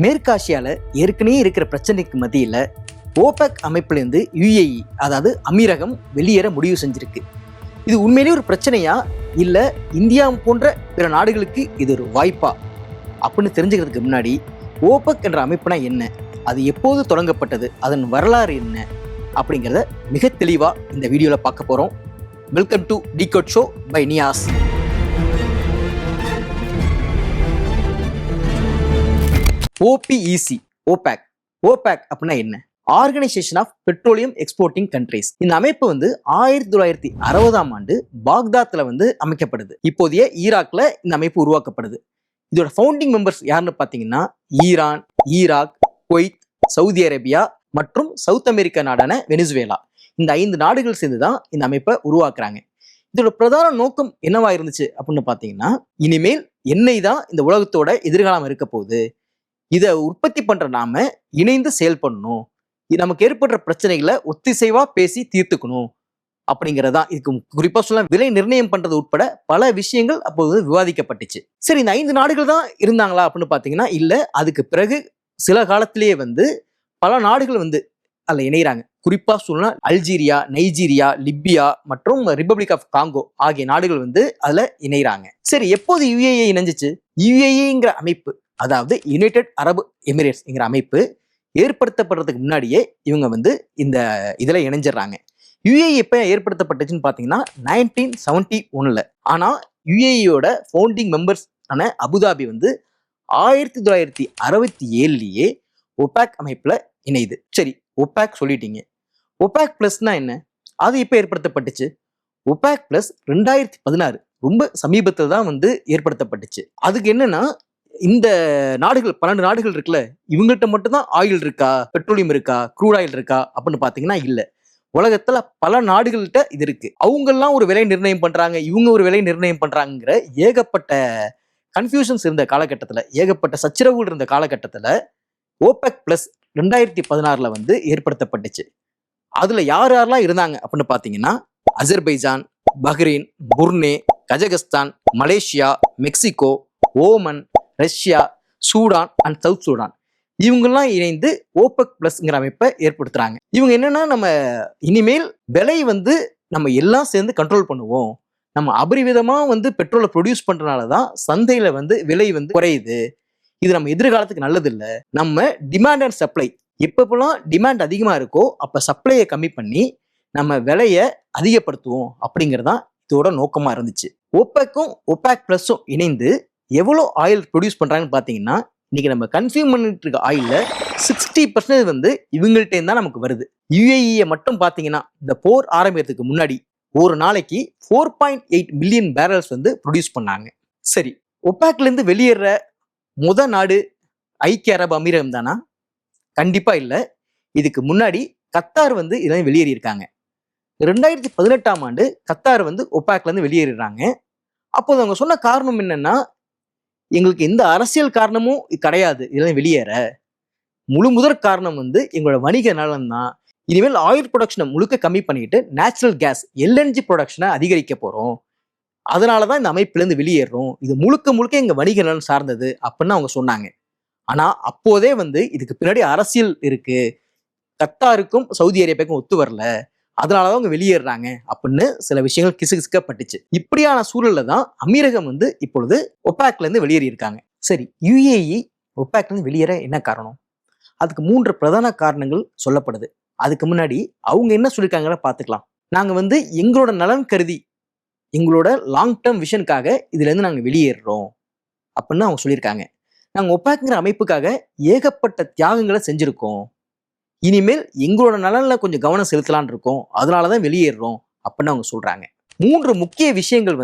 மேற்காசியால ஏற்கனவே இருக்கிற பிரச்சனைக்கு மத்தியில ஓபெக் அமைப்புலேருந்து யுஏஇ அதாவது அமீரகம் வெளியேற முடிவு செஞ்சிருக்கு. இது உண்மையிலேயே ஒரு பிரச்சனையா இல்லை இந்தியா போன்ற பிற நாடுகளுக்கு இது ஒரு வாய்ப்பா அப்படின்னு தெரிஞ்சுக்கிறதுக்கு முன்னாடி ஓபெக் என்ற அமைப்புனா என்ன, அது எப்போது தொடங்கப்பட்டது, அதன் வரலாறு என்ன அப்படிங்கிறத மிக தெளிவாக இந்த வீடியோவில் பார்க்க போகிறோம். Welcome to decode show by Niyas. OPEC OPEC OPEC அப்படின்னா என்ன? Organisation of petroleum exporting countries. இந்த அமைப்பு 1960ஆம் ஆண்டு பாக்தாத்ல அமைக்கப்படுது. இப்போதைய ஈராக்ல இந்த அமைப்பு உருவாக்கப்படுது. இதோட ஃபவுண்டிங் மெம்பர்ஸ் யாருன்னு பார்த்தீங்கன்னா Iran, Iraq, Kuwait, Saudi Arabia மற்றும் சவுத் அமெரிக்கா நாடான வெனிசுவேலா. இந்த 5 நாடுகள் சேர்ந்து தான் இந்த அமைப்பை உருவாக்குறாங்க. இதோட பிரதான நோக்கம் என்னவா இருந்துச்சு அப்படின்னு பார்த்தீங்கன்னா, இனிமேல் எண்ணெய் தான் இந்த உலகத்தோட எதிர்காலம் இருக்க போகுது, இதை உற்பத்தி பண்ற நாம இணைந்து செயல்படணும், நமக்கு ஏற்படுற பிரச்சனைகளை ஒத்திசைவா பேசி தீர்த்துக்கணும் அப்படிங்கிறதா. இதுக்கு குறிப்பா சொல்ல விலை நிர்ணயம் பண்றது உட்பட பல விஷயங்கள் அப்போது விவாதிக்கப்பட்டுச்சு. சரி, இந்த 5 நாடுகள் தான் இருந்தாங்களா அப்படின்னு பாத்தீங்கன்னா இல்ல. அதுக்கு பிறகு சில காலத்திலேயே பல நாடுகள் அதுல இணைகிறாங்க. குறிப்பா சொல்லலாம் அல்ஜீரியா, நைஜீரியா, லிபியா மற்றும் ரிப்பப்ளிக் ஆஃப் காங்கோ ஆகிய நாடுகள் அதுல இணைகிறாங்க. சரி, எப்போது யுஏஇ இணைஞ்சிச்சு? யுஏஇங்கிற அமைப்பு, அதாவது யுனைடெட் அரபு எமிரேட்ஸ்ங்கிற அமைப்பு ஏற்படுத்தப்படுறதுக்கு முன்னாடியே இவங்க இந்த இதுல இணைஞ்சிடறாங்க. யுஏஇ எப்ப ஏற்படுத்தப்பட்டுச்சுன்னு பாத்தீங்கன்னா 1971. ஆனா யுஏஇயோட ஃபவுண்டிங் மெம்பர்ஸ் ஆன அபுதாபி 1967லயே ஒபேக் அமைப்புல இணையுது. சரி, ஒபேக் சொல்லிட்டீங்க. ஒபேக் பிளஸ்னா என்ன? அது எப்ப ஏற்படுத்தப்பட்டுச்சு? ஒபேக் பிளஸ் 2016 ரொம்ப சமீபத்தில் தான் ஏற்படுத்தப்பட்டுச்சு. அதுக்கு என்னன்னா, இந்த நாடுகள் 12 நாடுகள் இருக்குல்ல, இவங்கள்ட்ட மட்டும்தான் ஆயில் இருக்கா, பெட்ரோலியம் இருக்கா, க்ரூட் ஆயில் இருக்கா அப்படின்னு பாத்தீங்கன்னா இல்ல. உலகத்துல பல நாடுகள்கிட்ட இது இருக்கு. அவங்கெல்லாம் ஒரு விலை நிர்ணயம் பண்றாங்க, இவங்க ஒரு விலை நிர்ணயம் பண்றாங்கிற ஏகப்பட்ட கன்ஃபியூஷன்ஸ் இருந்த காலகட்டத்துல, ஏகப்பட்ட சச்சரவுகள் இருந்த காலகட்டத்துல ஓபெக் பிளஸ் 2016 ஏற்படுத்தப்பட்டுச்சு. அதுல யார் யாரெல்லாம் இருந்தாங்க அப்படின்னு பாத்தீங்கன்னா Azerbaijan, Bahrain, Brunei, Kazakhstan, Malaysia, Mexico, Oman, Russia, Sudan and South Sudan, இவங்கெல்லாம் இணைந்து ஓபெக் பிளஸ்ங்கிற அமைப்பை ஏற்படுத்துறாங்க. இவங்க என்னன்னா, நம்ம இனிமேல் விலை நம்ம எல்லாம் சேர்ந்து கண்ட்ரோல் பண்ணுவோம், நம்ம அபரிவிதமா பெட்ரோலை ப்ரொடியூஸ் பண்றதுனாலதான் சந்தையில விலை குறையுது, இது நம்ம எதிர்காலத்துக்கு நல்லது இல்லை, நம்ம டிமாண்ட் அண்ட் சப்ளை எப்பப்பெல்லாம் டிமாண்ட் அதிகமா இருக்கோ அப்ப சப்ளையை கம்மி பண்ணி நம்ம விலையை அதிகப்படுத்துவோம் அப்படிங்கிறதான் இதோட நோக்கமா இருந்துச்சு. ஓபெக்கும் ஒபேக் பிளஸும் இணைந்து எவ்வளோ ஆயில் ப்ரொடியூஸ் பண்றாங்கன்னு பாத்தீங்கன்னா, இன்னைக்கு நம்ம கன்சியூம் பண்ணிட்டு இருக்க ஆயில்ல 60% இவங்கள்ட்ட தான் நமக்கு வருது. யுஏஇ மட்டும் பாத்தீங்கன்னா இந்த போர் ஆரம்பிக்கிறதுக்கு முன்னாடி ஒரு நாளைக்கு 4.8 மில்லியன் பேரல்ஸ் ப்ரொடியூஸ் பண்ணாங்க. சரி, ஒபேக்ல இருந்து வெளியேற முத நாடு ஐக்கிய அரபு அமீரகம் தானா? கண்டிப்பா இல்ல. இதுக்கு முன்னாடி கத்தார் இதெல்லாம் வெளியேறி இருக்காங்க. 2018ஆம் ஆண்டு கத்தார் ஒபேக்ல இருந்து வெளியேறாங்க. அப்போது அவங்க சொன்ன காரணம் என்னன்னா, எங்களுக்கு எந்த அரசியல் காரணமும் கிடையாது இதெல்லாம் வெளியேற, முதற் காரணம் எங்களோட வணிக நலன் தான். இனிமேல் ஆயில் ப்ரொடக்ஷனை முழுக்க கம்மி பண்ணிட்டு நேச்சுரல் கேஸ் எல்என்ஜி ப்ரொடக்ஷனை அதிகரிக்க போறோம், அதனாலதான் இந்த அமைப்புல இருந்து வெளியேறோம், இது முழுக்க முழுக்க எங்க வணிக நலன் சார்ந்தது அப்படின்னு அவங்க சொன்னாங்க. ஆனா அப்போதே இதுக்கு பின்னாடி அரசியல் இருக்கு, கத்தாருக்கும் சவுதி அரேபியாவுக்கும் ஒத்து வரல, அதனாலதான் அவங்க வெளியேறாங்க அப்படின்னு சில விஷயங்கள் கிசுகிசுக்கப்பட்டுச்சு. இப்படியான சூழல்ல தான் அமீரகம் இப்பொழுது ஒபேக்ல இருந்து வெளியேறி இருக்காங்க. சரி, யுஏஇ ஒபேக்ல இருந்து வெளியேற என்ன காரணம்? அதுக்கு 3 பிரதான காரணங்கள் சொல்லப்படுது. அதுக்கு முன்னாடி அவங்க என்ன சொல்லியிருக்காங்கன்னு பார்த்துக்கலாம். நாங்க எங்களோட நலன் கருதி, எங்களோட லாங் டேர்ம் விஷனுக்காக இதுல இருந்து நாங்க வெளியேறுறோம் அப்படின்னு அவங்க சொல்லியிருக்காங்க. நாங்க ஒபேக்ங்கிற அமைப்புக்காக ஏகப்பட்ட தியாகங்களை செஞ்சிருக்கோம், இனிமேல் எங்களோட நலன்ல கொஞ்சம் கவனம் செலுத்தலான் இருக்கோம், அதனாலதான் வெளியேறோம் அப்படின்னு அவங்க சொல்றாங்க. 3 முக்கிய விஷயங்கள்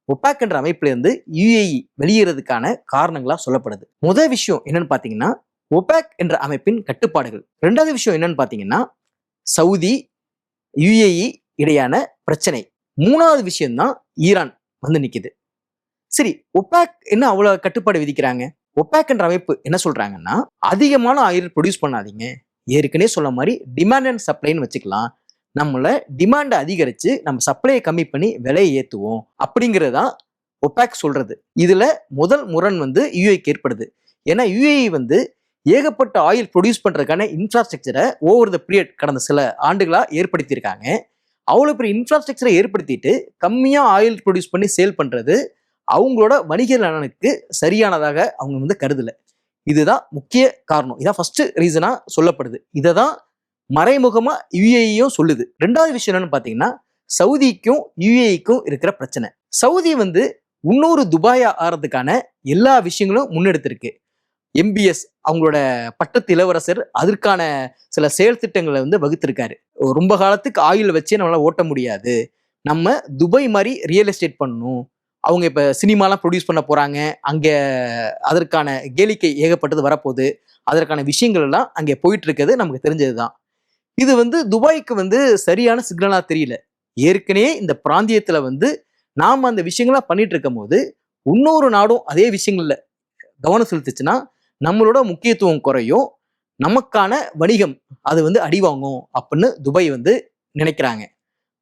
ஒபேக் என்ற அமைப்புல இருந்து யுஏஇ வெளியேறதுக்கான காரணங்களா சொல்லப்படுது. முதல் விஷயம் என்னன்னு பாத்தீங்கன்னா ஒபேக் என்ற அமைப்பின் கட்டுப்பாடுகள். 2வது விஷயம் என்னன்னு பாத்தீங்கன்னா சவுதி யுஏஇ இடையான பிரச்சனை. 3வது விஷயம் தான் ஈரான் நிக்குது. சரி, ஒபேக் என்ன அவ்வளவு கட்டுப்பாடு விதிக்கிறாங்க? ஒபேக் என்ற அமைப்பு என்ன சொல்றாங்கன்னா, அதிகமான ஆயில் ப்ரொடியூஸ் பண்ணாதீங்க, ஏற்கனவே சொல்ல மாதிரி டிமாண்ட் அண்ட் சப்ளைன்னு வச்சுக்கலாம், நம்மள டிமாண்டை அதிகரிச்சு நம்ம சப்ளையை கம்மி பண்ணி விலையை ஏற்றுவோம் அப்படிங்கிறதா ஒபேக் சொல்றது. இதுல முதல் முரண் யுஏஇக்கு ஏற்படுது. ஏன்னா யுஏஇ ஏகப்பட்ட ஆயில் ப்ரொடியூஸ் பண்றதுக்கான இன்ஃப்ராஸ்ட்ரக்சரை ஓவர் த பீரியட் கடந்த சில ஆண்டுகளா ஏற்படுத்தியிருக்காங்க. அவ்வளோ பெரிய இன்ஃப்ராஸ்ட்ரக்சரை ஏற்படுத்திட்டு கம்மியா ஆயில் ப்ரொடியூஸ் பண்ணி சேல் பண்றது அவங்களோட வணிக நலனுக்கு சரியானதாக அவங்க வந்து கருதல. இதுதான் முக்கிய காரணம். இதான் ஃபர்ஸ்ட் ரீசனா சொல்லப்படுது. இதை தான் மறைமுகமா யுஏஇயும் சொல்லுது. ரெண்டாவது விஷயம் என்னன்னு பாத்தீங்கன்னா, சவுதிக்கும் யுஏஇக்கும் இருக்கிற பிரச்சனை. சவுதி வந்து இன்னொரு துபாயா ஆறதுக்கான எல்லா விஷயங்களும் முன்னெடுத்திருக்கு. எம்பிஎஸ் அவங்களோட பட்டத்து இளவரசர் அதற்கான சில செயல் திட்டங்களை வந்து வகுத்திருக்காரு. ரொம்ப காலத்துக்கு ஆயில் வச்சே நம்மளால ஓட்ட முடியாது, நம்ம துபாய் மாதிரி ரியல் எஸ்டேட் பண்ணணும். அவங்க இப்ப சினிமாலாம் ப்ரொடியூஸ் பண்ண போறாங்க, அங்க அதற்கான கேளிக்கை ஏகப்பட்டது வரப்போகுது. அதற்கான விஷயங்கள் எல்லாம் அங்கே போயிட்டு இருக்கிறது நமக்கு தெரிஞ்சதுதான். இது வந்து துபாய்க்கு வந்து சரியான சிக்னலா தெரியல. ஏற்கனவே இந்த பிராந்தியத்துல வந்து நாம அந்த விஷயங்கள்லாம் பண்ணிட்டு இருக்கும் போது இன்னொரு நாடும் அதே விஷயங்கள்ல கவனம் செலுத்துச்சுன்னா நம்மளோட முக்கியத்துவம் குறையும், நமக்கான வணிகம் அது வந்து அடிவாங்கும் அப்படின்னு துபாய் வந்து நினைக்கிறாங்க.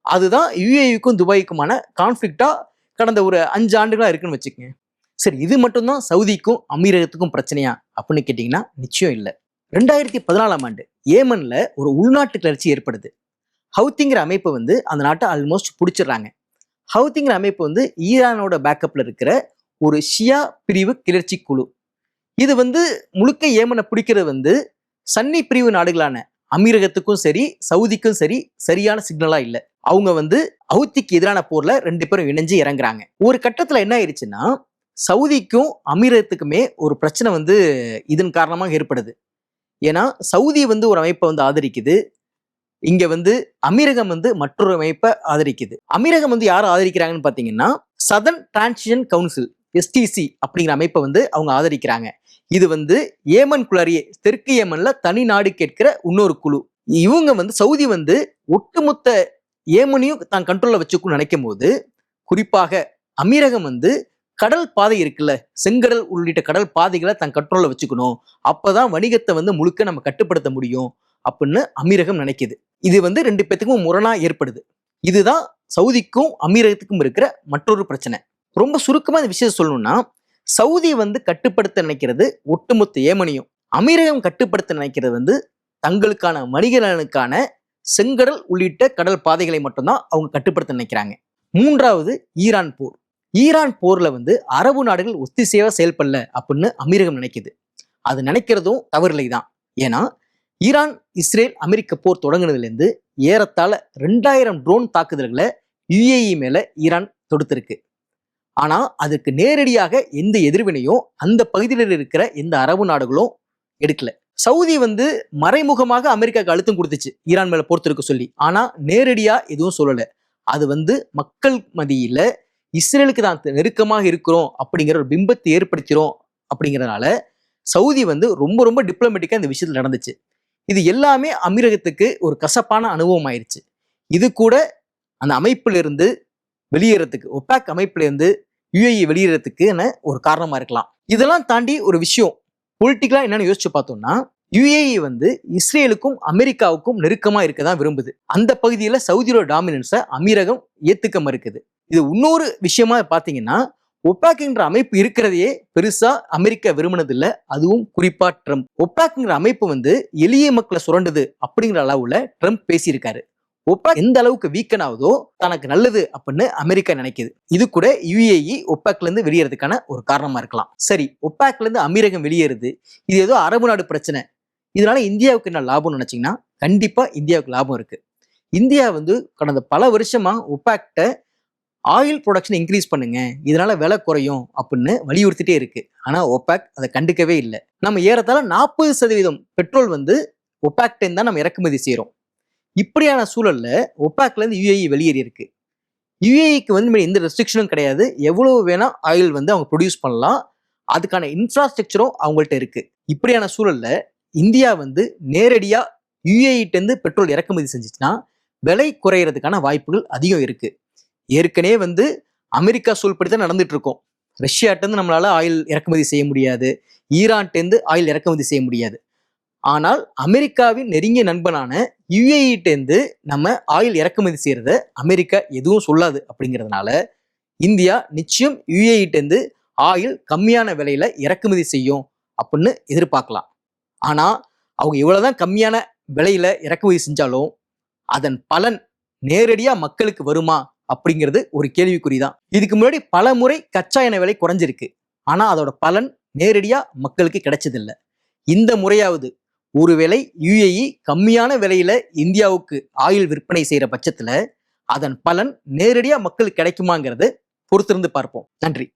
அதுதான் யுஏஇக்கும் துபாய்க்குமான கான்ஃபிளிக்டா கடந்த ஒரு 5 ஆண்டுகளா இருக்குன்னு வச்சுக்கோங்க. சரி, இது மட்டும்தான் சவுதிக்கும் அமீரகத்துக்கும் பிரச்சனையா அப்படின்னு கேட்டீங்கன்னா நிச்சயம் இல்லை. 2014ஆம் ஆண்டு ஏமன்ல ஒரு உள்நாட்டு கிளர்ச்சி ஏற்படுது. ஹவுத்திங்கிற அமைப்பு வந்து அந்த நாட்டை ஆல்மோஸ்ட் பிடிச்சிடுறாங்க. ஹவுத்திங்கிற அமைப்பு வந்து ஈரானோட பேக்கப்ல இருக்கிற ஒரு ஷியா பிரிவு கிளர்ச்சி குழு. இது வந்து முழுக்க ஏமனை பிடிக்கிறது வந்து சன்னி பிரிவு நாடுகளான அமீரகத்துக்கும் சரி சவுதிக்கும் சரி சரியான சிக்னலா இல்லை. அவங்க வந்து ஹவுத்திக்கு எதிரான போர்ல 2 பேரும் இணைஞ்சு இறங்குறாங்க. ஒரு கட்டத்துல என்ன ஆயிடுச்சுன்னா, சவுதிக்கும் அமீரகத்துக்குமே ஒரு பிரச்சனை வந்து இதன் காரணமாக ஏற்படுது. ஏன்னா சவுதி வந்து ஒரு அமைப்பை வந்து ஆதரிக்குது, இங்க வந்து அமீரகம் வந்து மற்றொரு அமைப்பை ஆதரிக்குது. அமீரகம் வந்து யாரை ஆதரிக்கிறாங்கன்னு பாத்தீங்கன்னா, சதர்ன் டிரான்சிஷன் கவுன்சில் எஸ்டிசி அப்படிங்கிற அமைப்பை வந்து அவங்க ஆதரிக்கிறாங்க. இது வந்து ஏமன்குள்ளாரியே தெற்கு ஏமன்ல தனி நாடு கேட்கிற இன்னொரு குழு. இவங்க வந்து சவுதி வந்து ஒட்டுமொத்த ஏமனையும் தான் கண்ட்ரோல்ல வச்சுக்கணும்னு நினைக்கும் போது, குறிப்பாக அமீரகம் வந்து கடல் பாதை இருக்குல்ல, செங்கடல் உள்ளிட்ட கடல் பாதைகளை தன் கண்ட்ரோல்ல வச்சுக்கணும், அப்பதான் வணிகத்தை வந்து முழுக்க நம்ம கட்டுப்படுத்த முடியும் அப்படின்னு அமீரகம் நினைக்குது. இது வந்து 2 பேத்துக்கும் முரணா ஏற்படுது. இதுதான் சவுதிக்கும் அமீரகத்துக்கும் இருக்கிற மற்றொரு பிரச்சனை. ரொம்ப சுருக்கமா இந்த விஷயத்தை சொல்லணும்னா, சவுதி வந்து கட்டுப்படுத்த நினைக்கிறது ஒட்டுமொத்த ஏமனையும், அமீரகம் கட்டுப்படுத்த நினைக்கிறது வந்து தங்களுக்கான வணிக நலனுக்கான செங்கடல் உள்ளிட்ட கடல் பாதைகளை மட்டும்தான் அவங்க கட்டுப்படுத்த நினைக்கிறாங்க. மூன்றாவது ஈரான் போர். ஈரான் போர்ல வந்து அரபு நாடுகள் ஒத்திசைவா செயல்படல அப்படின்னு அமீரகம் நினைக்குது. அது நினைக்கிறதும் தவறில்லை தான். ஏன்னா ஈரான் இஸ்ரேல் அமெரிக்க போர் தொடங்குனதுல இருந்து ஏறத்தாழ 2000 ட்ரோன் தாக்குதல்களை யுஏஇ மேல ஈரான் தொடுத்திருக்கு. ஆனா அதுக்கு நேரடியாக எந்த எதிர்வினையும் அந்த பகுதியில் இருக்கிற எந்த அரபு நாடுகளும் எடுக்கல. சவுதி வந்து மறைமுகமாக அமெரிக்காவுக்கு அழுத்தம் கொடுத்துச்சு ஈரான் மேல போர் தொடுக்க சொல்லி. ஆனா நேரடியா எதுவும் சொல்லல. அது வந்து மக்கள் மத்தியில இஸ்ரேலுக்கு தான் நெருக்கமாக இருக்கிறோம் அப்படிங்கிற ஒரு பிம்பத்தை ஏற்படுத்திடும் அப்படிங்கிறதுனால சவுதி வந்து ரொம்ப ரொம்ப டிப்ளமேட்டிக்கா இந்த விஷயத்துல நடந்துச்சு. இது எல்லாமே அமீரகத்துக்கு ஒரு கசப்பான அனுபவம் ஆயிடுச்சு. இது கூட அந்த அமைப்புல இருந்து வெளியேறதுக்கு, ஒபாக் அமைப்புல இருந்து யுஏஇ வெளியேறதுக்குன்னு ஒரு காரணமா இருக்கலாம். இதெல்லாம் தாண்டி ஒரு விஷயம் பொலிட்டிக்கலா என்னன்னு யோசிச்சு பார்த்தோம்னா, யுஏஇ வந்து இஸ்ரேலுக்கும் அமெரிக்காவுக்கும் நெருக்கமா இருக்கதான் விரும்புது. அந்த பகுதியில சவுதியோட டாமினன்ஸை அமீரகம் ஏத்துக்க மறுக்குது. இது இன்னொரு விஷயமா பாத்தீங்கன்னா, ஒபாக்ங்கிற அமைப்பு இருக்கிறதையே பெருசா அமெரிக்கா விரும்பினது இல்ல, அதுவும் குறிப்பா ட்ரம்ப். ஒபாக்ங்கிற அமைப்பு வந்து எளிய மக்களை சுரண்டுது அப்படிங்கிற அளவுல ட்ரம்ப் பேசியிருக்காரு. ஒபாக் எந்த அளவுக்கு வீக்கன் ஆகுதோ தனக்கு நல்லது அப்படின்னு அமெரிக்கா நினைக்குது. இது கூட யுஏஇ ஒபாக்ல இருந்து வெளியேறதுக்கான ஒரு காரணமா இருக்கலாம். சரி, ஒபாக்ல இருந்து அமீரகம் வெளியேறுது, இது ஏதோ அரபு நாடு பிரச்சனை, இதனால இந்தியாவுக்கு என்ன லாபம்னு நினைச்சீங்கன்னா கண்டிப்பா இந்தியாவுக்கு லாபம் இருக்கு. இந்தியா வந்து கடந்த பல வருஷமா ஒபாக்ட ஆயில் ப்ரொடக்ஷன் இன்க்ரீஸ் பண்ணுங்க, இதனால விலை குறையும் அப்படின்னு வலியுறுத்திட்டே இருக்கு. ஆனா ஒபாக் அதை கண்டுக்கவே இல்லை. நம்ம ஏறத்தாழ 40% பெட்ரோல் வந்து ஒபாக்ட தான் நம்ம இறக்குமதி செய்யறோம். இப்படியான சூழல்ல ஒபாக்ல இருந்து யுஏஇ வெளியேறி இருக்கு. யுஏஇக்கு வந்து எந்த ரெஸ்ட்ரிக்ஷனும் கிடையாது, எவ்வளவு வேணா ஆயில் வந்து அவங்க ப்ரொடியூஸ் பண்ணலாம், அதுக்கான இன்ஃப்ராஸ்ட்ரக்சரும் அவங்கள்ட்ட இருக்கு. இப்படியான சூழல்ல இந்தியா வந்து நேரடியா யுஏஇட்ட இருந்து பெட்ரோல் இறக்குமதி செஞ்சுச்சுன்னா விலை குறையறதுக்கான வாய்ப்புகள் அதிகம் இருக்கு. ஏற்கனவே வந்து அமெரிக்கா சூழ்படி தான் நடந்துட்டு இருக்கோம். ரஷ்யாட்ட இருந்து நம்மளால ஆயில் இறக்குமதி செய்ய முடியாது, ஈரான்ட்ட இருந்து ஆயில் இறக்குமதி செய்ய முடியாது. ஆனால் அமெரிக்காவின் நெருங்கிய நண்பனான யுஏஇட்ட இருந்து நம்ம ஆயில் இறக்குமதி செய்யறத அமெரிக்கா எதுவும் சொல்லாது. அப்படிங்கிறதுனால இந்தியா நிச்சயம் யுஏஇட்ட இருந்து ஆயில் கம்மியான விலையில இறக்குமதி செய்யும் அப்படின்னு எதிர்பார்க்கலாம். ஆனா அவங்க எவ்வளவுதான் கம்மியான விலையில இறக்குமதி செஞ்சாலும் அதன் பலன் நேரடியா மக்களுக்கு வருமா அப்படிங்கிறது ஒரு கேள்விக்குறிதான். இதுக்கு முன்னாடி பல முறை கச்சா எண்ணெய் விலை குறைஞ்சிருக்கு, ஆனா அதோட பலன் நேரடியா மக்களுக்கு கிடைச்சதில்ல. இந்த முறையாவது ஒருவேளை யுஏஇ கம்மியான விலையில இந்தியாவுக்கு ஆயில் விற்பனை செய்யற பட்சத்துல அதன் பலன் நேரடியா மக்களுக்கு கிடைக்குமாங்கிறது பொறுத்திருந்து பார்ப்போம். நன்றி.